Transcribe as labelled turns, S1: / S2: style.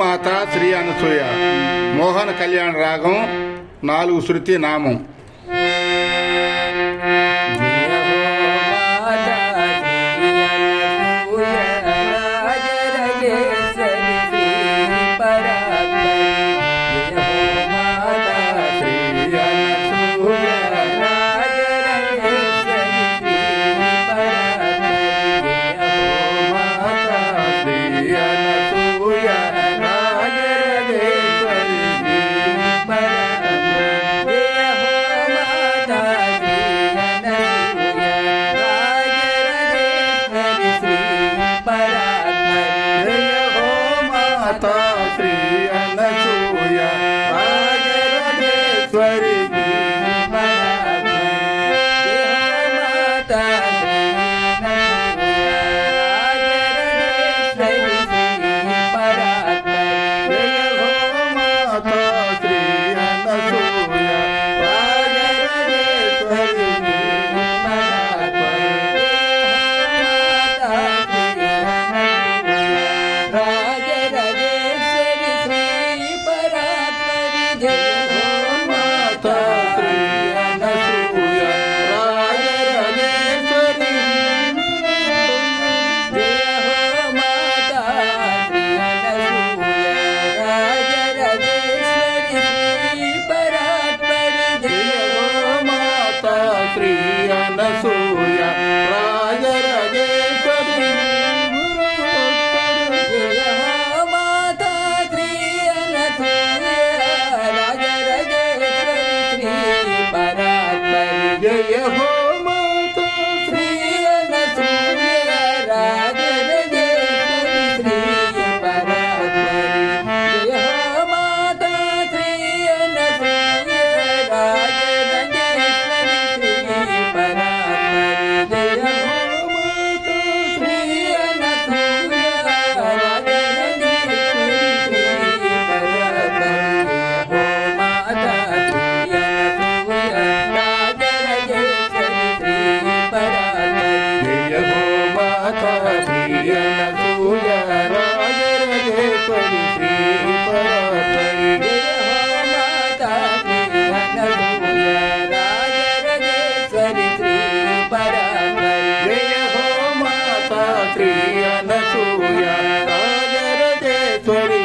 S1: మాత శ్రీ అనసూయ. మోహన కళ్యాణ రాగం 4 శృతి నామం. శ్రీ అనసూయ రాజరాజేశ్వరి జయ హో మాతా శ్రీ అనసూయ రాజరాజేశ్వరి శ్రీ పరాత్పరి. జయ హో మాతా శ్రీ అనసూయ రాజరాజేశ్వరి శ్రీ పరాత్పరి. జయ హో మాతా శ్రీ అనసూయ రాజరాజేశ్వరి శ్రీ పరాత్పరి. శ్రీ అనసూయ రాజరాజేశ్వరి